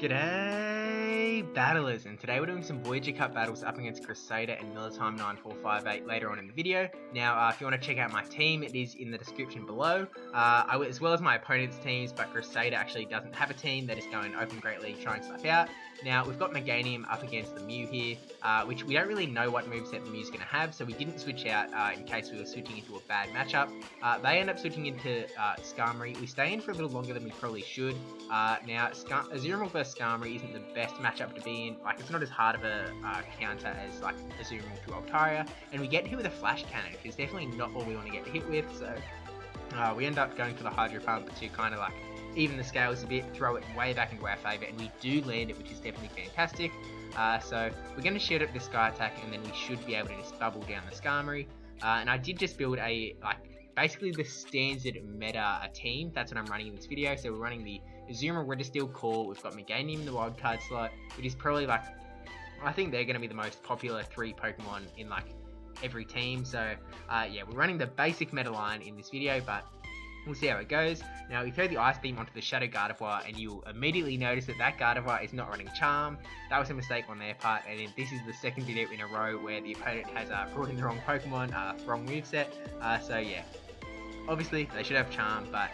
G'day battlers, and today we're doing some Voyager Cup battles up against Krisader and Militime9458 later on in the video. Now if you want to check out my team, it is in the description below, as well as my opponent's teams, but Krisader actually doesn't have a team. They're just going Open Great League trying stuff out. Now we've got Meganium up against the Mew here, which we don't really know what moveset the Mew's going to have, so we didn't switch out in case we were switching into a bad matchup. They end up switching into Skarmory. We stay in for a little longer than we probably should. Now Azumarill versus Skarmory isn't the best matchup to be in. Like, it's not as hard of a counter as like Azumarill to Altaria, and we get hit with a Flash Cannon, which is definitely not what we want to get hit with, so we end up going for the Hydro Pump to kind of like even the scales a bit, throw it way back into our favour, and we do land it, which is definitely fantastic. So we're going to shield up this Sky Attack, and then we should be able to just bubble down the Skarmory. And I did just build a, basically the standard meta team. That's what I'm running in this video. So we're running the Azumarill Registeel core. We've got Meganium in the wildcard slot, which is probably like, I think they're going to be the most popular 3 Pokemon in like every team. So yeah, we're running the basic meta line in this video, but we'll see how it goes. Now we throw the Ice Beam onto the Shadow Gardevoir, and you'll immediately notice that that Gardevoir is not running Charm. That was a mistake on their part, and then this is the second video in a row where the opponent has brought in the wrong Pokemon, wrong moveset. So yeah, obviously they should have Charm, but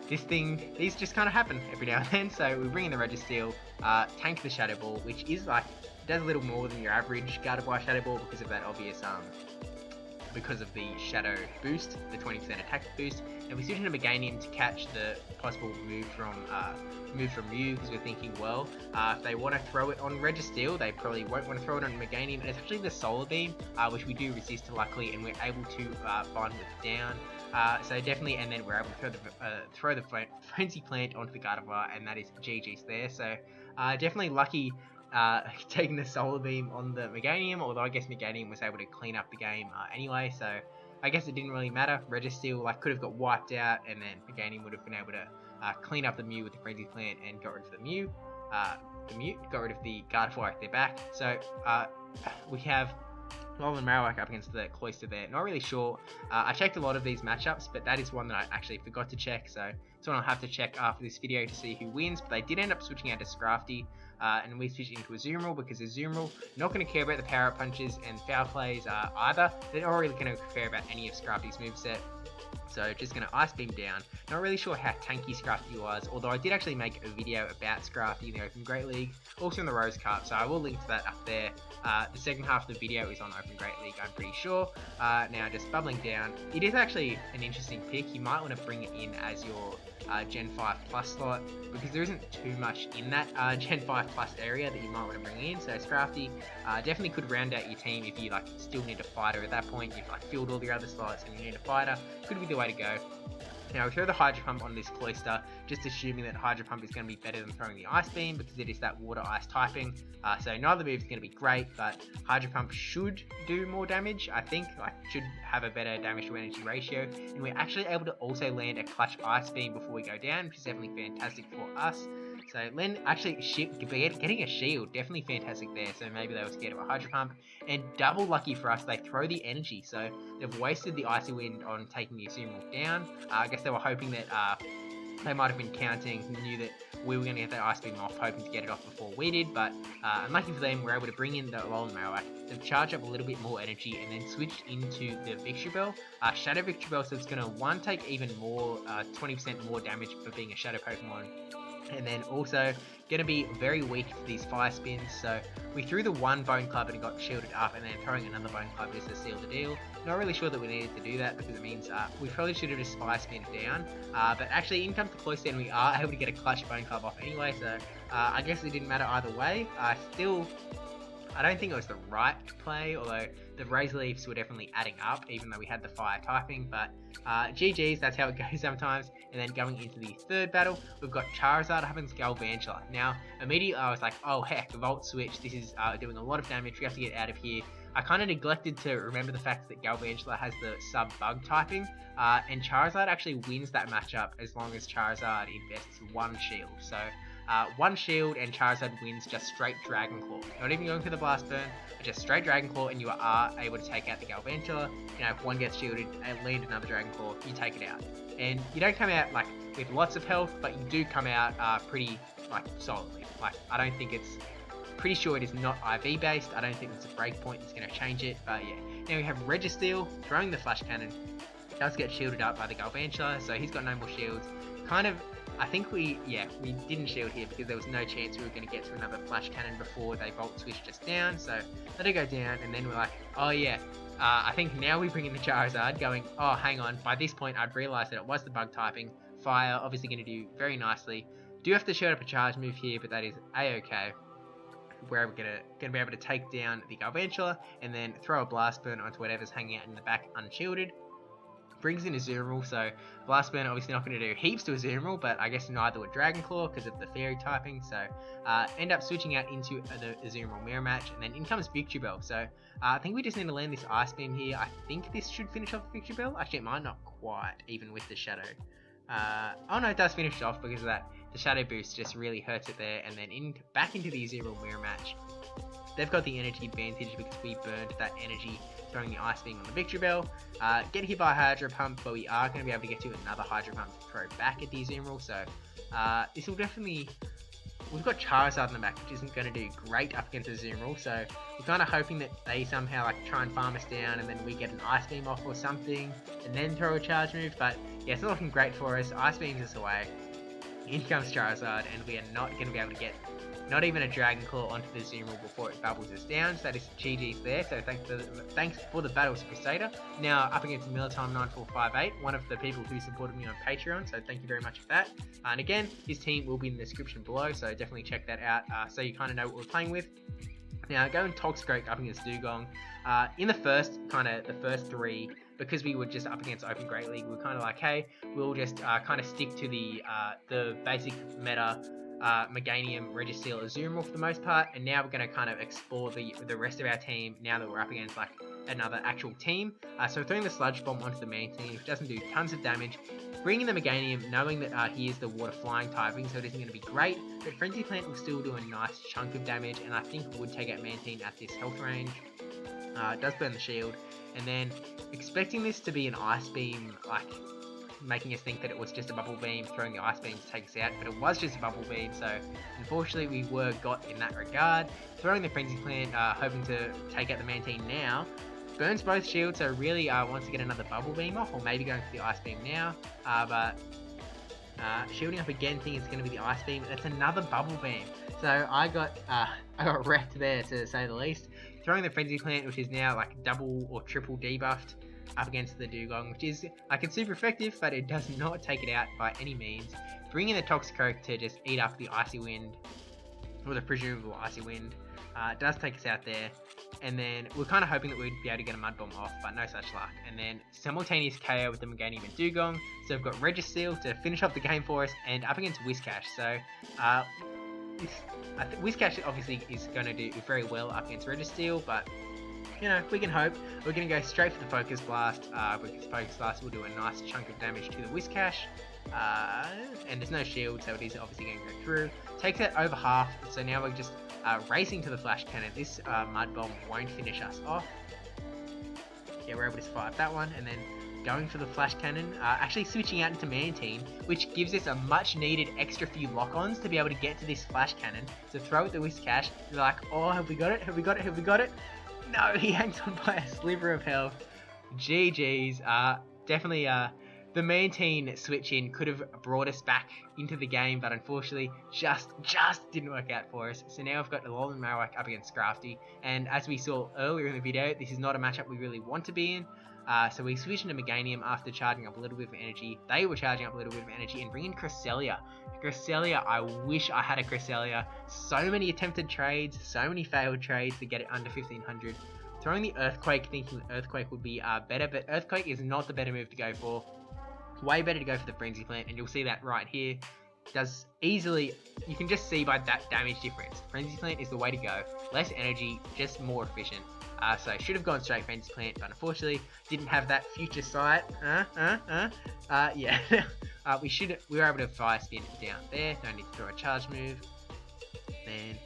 these just kind of happen every now and then. So we bring in the Registeel, tank the Shadow Ball, which is like, does a little more than your average Gardevoir Shadow Ball because of that obvious because of the Shadow boost, the 20% attack boost, and we switch into Meganium to catch the possible move from Mew, because we're thinking, well, if they want to throw it on Registeel, they probably won't want to throw it on Meganium, and it's actually the Solar Beam, which we do resist luckily, and we're able to bind it down. So definitely, and then we're able to throw the Frenzy Plant onto the Gardevoir, and that is GG's there. So definitely lucky taking the Solar Beam on the Meganium, although I guess Meganium was able to clean up the game anyway, so I guess it didn't really matter. Registeel could have got wiped out, and then Meganium would have been able to clean up the Mew with the Frenzy Plant and got rid of the Mew. Got rid of the Gardevoir at their back. So we have Alolan Marowak up against the Cloyster there. Not really sure. I checked a lot of these matchups, but that is one that I actually forgot to check, so it's one I'll have to check after this video to see who wins. But they did end up switching out to Scrafty, and we switched into Azumarill, because Azumarill not going to care about the power up punches and foul plays either. They're not really going to care about any of Scrafty's moveset. So just going to Ice Beam down. Not really sure how tanky Scrafty was, although I did actually make a video about Scrafty in the Open Great League, also in the Rose Cup, so I will link to that up there. The second half of the video is on Open Great League, I'm pretty sure. Now just bubbling down, it is actually an interesting pick. You might want to bring it in as your Gen 5 Plus slot, because there isn't too much in that Gen 5 Plus area that you might want to bring in. So Scrafty definitely could round out your team if you still need a fighter at that point. You've filled all your other slots and you need a fighter, could be the way to go. Now we throw the Hydro Pump on this Cloyster, just assuming that Hydro Pump is going to be better than throwing the Ice Beam, because it is that Water-Ice typing. So neither move is going to be great, but Hydro Pump should do more damage, I think. Should have a better damage to energy ratio. And we're actually able to also land a Clutch Ice Beam before we go down, which is definitely fantastic for us. So Len actually getting a shield, definitely fantastic there. So maybe they were scared of a Hydro Pump. And double lucky for us, they throw the energy. So they've wasted the Icy Wind on taking the Azumarill down. I guess they were hoping that they might have been counting, knew that we were going to get that Ice Beam off, hoping to get it off before we did. But unlucky for them, we're able to bring in the Alolan Marowak, to charge up a little bit more energy, and then switch into the Victreebel. Shadow Victreebel, so it's going to take even more, 20% more damage for being a Shadow Pokemon. And then also going to be very weak for these Fire Spins, so we threw the one Bone Club and it got shielded up, and then throwing another Bone Club just to seal the deal. Not really sure that we needed to do that, because it means we probably should have just Fire Spin down, but actually in comes the Cloyster, and we are able to get a Clutch Bone Club off anyway, so I guess it didn't matter either way. I don't think it was the right play, although the Razor Leafs were definitely adding up, even though we had the fire typing, but GG's, that's how it goes sometimes. And then going into the third battle, we've got Charizard up against Galvantula. Now, immediately I was like, oh heck, Volt Switch, this is doing a lot of damage, we have to get out of here. I kind of neglected to remember the fact that Galvantula has the sub-bug typing, and Charizard actually wins that matchup as long as Charizard invests one shield. So one shield and Charizard wins just straight Dragon Claw. Not even going for the Blast Burn, but just straight Dragon Claw, and you are able to take out the Galvantula. If one gets shielded and land another Dragon Claw, you take it out. And you don't come out with lots of health, but you do come out pretty like solidly. Like I don't think it's, pretty sure it is not IV based. I don't think it's a breakpoint that's going to change it. But yeah, now we have Registeel throwing the Flash Cannon. Does get shielded up by the Galvantula, so he's got no more shields. Kind of, I think we didn't shield here because there was no chance we were going to get to another Flash Cannon before they Volt Switched us down. So let it go down, and then we're like, oh yeah. I think now we bring in the Charizard, going, oh hang on. By this point, I'd realised that it was the bug typing. Fire, obviously going to do very nicely. Do have to shield up a charge move here, but that is a-okay. Where we're gonna be able to take down the Galvantula and then throw a Blast Burn onto whatever's hanging out in the back unshielded. Brings in Azumarill, so Blast Burn obviously not going to do heaps to Azumarill, but I guess neither would Dragon Claw because of the Fairy typing, so end up switching out into the Azumarill Mirror Match, and then in comes Victreebel. So I think we just need to land this Ice Beam here. I think this should finish off the Victreebel. Actually, it might not quite, even with the Shadow. Oh no, it does finish off because of that. The Shadow Boost just really hurts it there, and then back into the Azumarill Mirror Match. They've got the energy advantage because we burned that energy throwing the Ice Beam on the Victreebel. Get hit by a Hydro Pump, but we are going to be able to get to another Hydro Pump to throw back at the Azumarill, so this will definitely... We've got Charizard in the back, which isn't going to do great up against Azumarill, so we're kind of hoping that they somehow like try and farm us down and then we get an Ice Beam off or something, and then throw a charge move, but yeah, it's not looking great for us. Ice Beams us away. In comes Charizard, and we are not going to be able to get not even a Dragon Claw onto the Azumarill before it bubbles us down, so that is GG's there, so thanks for the battles, Krisader. Now up against Militime9458, one of the people who supported me on Patreon, so thank you very much for that. And again, his team will be in the description below, so definitely check that out, so you kind of know what we're playing with. Now going Toxicroak up against Dewgong. In the first three, because we were just up against Open Great League, we were kind of like, hey, we'll just kind of stick to the basic meta, Meganium, Registeel, Azumarill for the most part, and now we're going to kind of explore the rest of our team now that we're up against like another actual team. So throwing the Sludge Bomb onto the Mantine, which doesn't do tons of damage. Bringing the Meganium, knowing that he is the Water Flying typing, so it isn't going to be great, but Frenzy Plant will still do a nice chunk of damage, and I think would take out Mantine at this health range. It does burn the shield, and then expecting this to be an Ice Beam, like making us think that it was just a Bubble Beam, throwing the Ice Beam to take us out, but it was just a Bubble Beam, so unfortunately we were got in that regard. Throwing the Frenzy Plant, hoping to take out the Mantine now. Burns both shields, so really wants to get another Bubble Beam off, or maybe going for the Ice Beam now, but shielding up again, think it's going to be the Ice Beam. That's another Bubble Beam, so I got wrecked there, to say the least. Throwing the Frenzy Plant, which is now like double or triple debuffed up against the Dewgong, which is like, it's super effective, but it does not take it out by any means. Bringing the Toxicroak to just eat up the Icy Wind, or the presumable Icy Wind. It does take us out there, and then we're kind of hoping that we'd be able to get a Mud Bomb off, but no such luck. And then simultaneous KO with the Meganium and Dewgong, so we've got Registeel to finish off the game for us, and up against Whiscash. So Whiscash obviously is going to do very well up against Registeel, but you know, we can hope. We're going to go straight for the Focus Blast, because Focus Blast will do a nice chunk of damage to the Whiscash, and there's no shield, so it is obviously going to go through. Takes it over half, so now we're just racing to the Flash Cannon. This Mud Bomb won't finish us off. Yeah, we're able to survive that one, and then going for the Flash Cannon, actually switching out into Mantine, which gives us a much needed extra few lock-ons to be able to get to this Flash Cannon. So throw it the Whiscash, you're like, oh, have we got it? Have we got it? Have we got it? No, he hangs on by a sliver of health. GG's. Definitely the Mantine switch in could have brought us back into the game, but unfortunately just didn't work out for us. So now we've got Alolan and Marowak up against Scrafty, and as we saw earlier in the video, this is not a matchup we really want to be in. So we switched into Meganium after charging up a little bit of energy. They were charging up a little bit of energy and bringing Cresselia. Cresselia, I wish I had a Cresselia. So many attempted trades, so many failed trades to get it under 1500. Throwing the Earthquake, thinking Earthquake would be better, but Earthquake is not the better move to go for. Way better to go for the Frenzy Plant, and you'll see that right here. Does easily, you can just see by that damage difference. Frenzy Plant is the way to go. Less energy, just more efficient. So I should have gone straight Frenzy Plant, but unfortunately didn't have that future sight. Yeah. We were able to fire spin down there. Don't need to throw a charge move. Then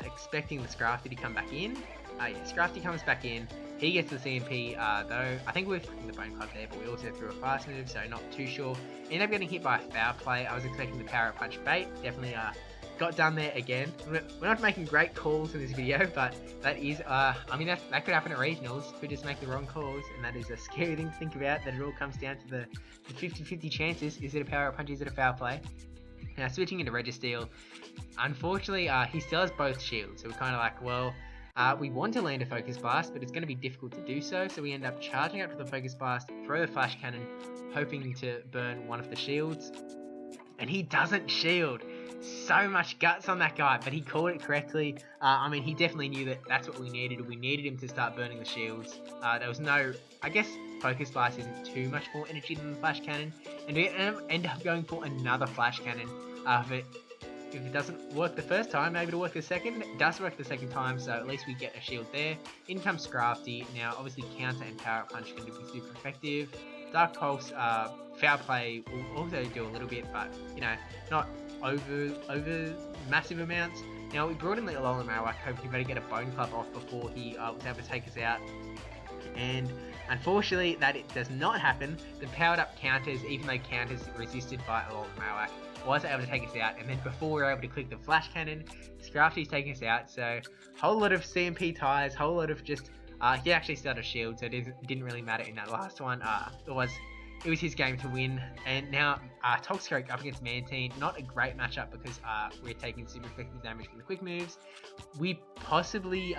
expecting the Scrafty to come back in. Yeah, Scrafty comes back in. He gets the CMP, though. I think we're flicking the Bone Club there, but we also threw a fast move, so not too sure. Ended up getting hit by a foul play. I was expecting the Power Punch bait. Definitely got done there again. We're not making great calls in this video, but that is, I mean, that could happen at regionals. Could just make the wrong calls, and that is a scary thing to think about, that it all comes down to the 50-50 chances. Is it a power-up punch, is it a foul play? Now, switching into Registeel, unfortunately, he still has both shields, so we're kind of like, well, we want to land a Focus Blast, but it's going to be difficult to do so we end up charging up to the Focus Blast, throw the Flash Cannon, hoping to burn one of the shields, and he doesn't shield. So much guts on that guy, but he called it correctly. I mean, he definitely knew that that's what we needed. We needed him to start burning the shields. There was no, I guess, Focus Blast isn't too much more energy than the Flash Cannon, and we end up going for another Flash Cannon. If it doesn't work the first time, maybe it'll work the second. It does work the second time, so at least we get a shield there. In comes Scrafty. Now, obviously, Counter and Power Up Punch can be super effective. Dark Pulse, Foul Play will also do a little bit, but, you know, not over massive amounts. Now, we brought in the Alolan Marowak, hoping to get a Bone Club off before he was able to take us out. And unfortunately, that it does not happen. The powered up counters, even though counters resisted by Alolan Marowak, was able to take us out, and then before we were able to click the Flash Cannon, Scrafty's taking us out, so whole lot of CMP ties, whole lot of just, he actually started a shield, so it didn't really matter in that last one. It was his game to win, and now Toxicroak up against Mantine, not a great matchup because we're taking super effective damage from the quick moves. We possibly,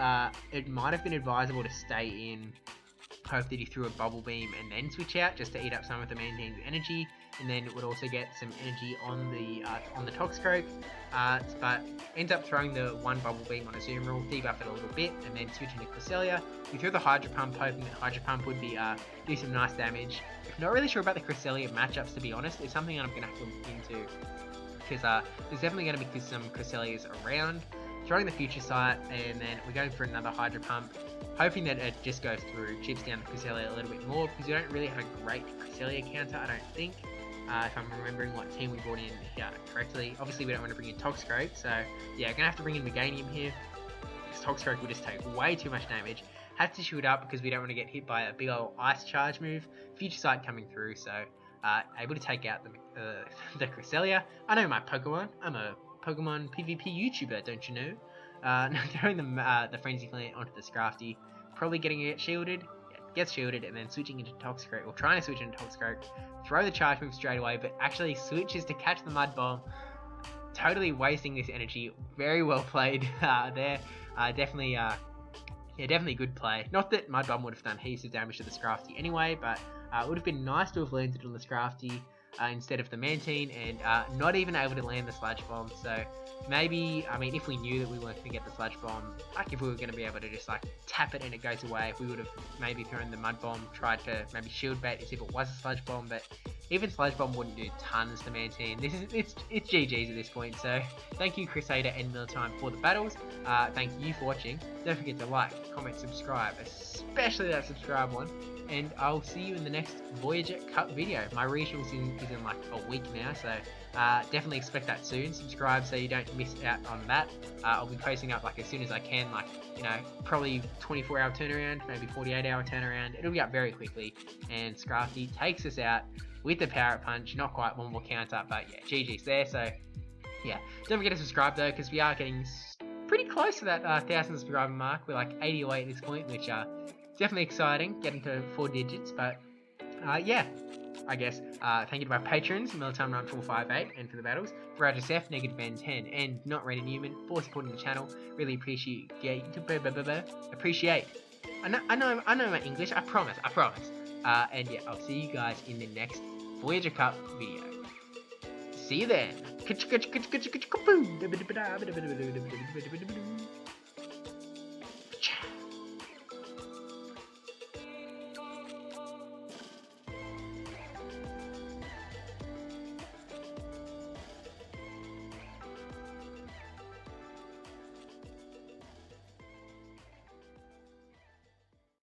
it might have been advisable to stay in, hope that he threw a Bubble Beam and then switch out just to eat up some of the Mantine's energy, and then would also get some energy on the Toxicroak, but ends up throwing the one Bubble Beam on Azumarill, debuff it a little bit, and then switching to Cresselia. We threw the Hydro Pump, hoping that Hydro Pump would be do some nice damage. Not really sure about the Cresselia matchups, to be honest. It's something I'm going to have to look into, because there's definitely going to be some Cresselias around. Throwing the Future Sight, and then we're going for another Hydro Pump, hoping that it just goes through, chips down the Cresselia a little bit more, because we don't really have a great Cresselia counter, I don't think, if I'm remembering what team we brought in here correctly. Obviously, we don't want to bring in Toxicroak, so yeah, we're going to have to bring in Meganium here, because Toxicroak will just take way too much damage. Have to shoot up because we don't want to get hit by a big old Ice Charge move. Future Sight coming through, so able to take out the Cresselia. I know my Pokemon. I'm a Pokemon PvP YouTuber, don't you know? Throwing the Frenzy Plant onto the Scrafty, probably getting it shielded. Yeah, gets shielded, and then switching into Toxicroak, or trying to switch into Toxicroak. Throw the charge move straight away, but actually switches to catch the Mud Bomb. Totally wasting this energy. Very well played there. Definitely good play. Not that Mud Bomb would have done heaps of damage to the Scrafty anyway, but it would have been nice to have landed on the Scrafty instead of the Mantine, and not even able to land the Sludge Bomb. So maybe, I mean, if we knew that we weren't going to get the Sludge Bomb, like if we were going to be able to just like tap it and it goes away, if we would have maybe thrown the Mud Bomb, tried to maybe shield bait as if it was a Sludge Bomb, but even Sludge Bomb wouldn't do tons to Mantine. It's GG's at this point, so thank you Krisader and Mealtime for the battles. Thank you for watching. Don't forget to like, comment, subscribe, especially that subscribe one, and I'll see you in the next Voyager Cup video. My regionals is in like a week now, so definitely expect that soon. Subscribe so you don't miss out on that. I'll be posting up like as soon as I can, like, you know, probably 24-hour turnaround, maybe 48-hour turnaround. It'll be up very quickly, and Scrafty takes us out with the Power Punch. Not quite one more counter, but yeah, GG's there. So yeah, don't forget to subscribe though, because we are getting pretty close to that 1,000 subscriber mark. We're like 80 away at this point, which definitely exciting, getting to 4 digits. But yeah, I guess thank you to my patrons, Mealtime9458, and for the battles, brajSF, NegativeBen10 and NotRandyN3wman for supporting the channel. Really appreciate. I know my English. I promise. And yeah, I'll see you guys in the next Voyager Cup video. See you then.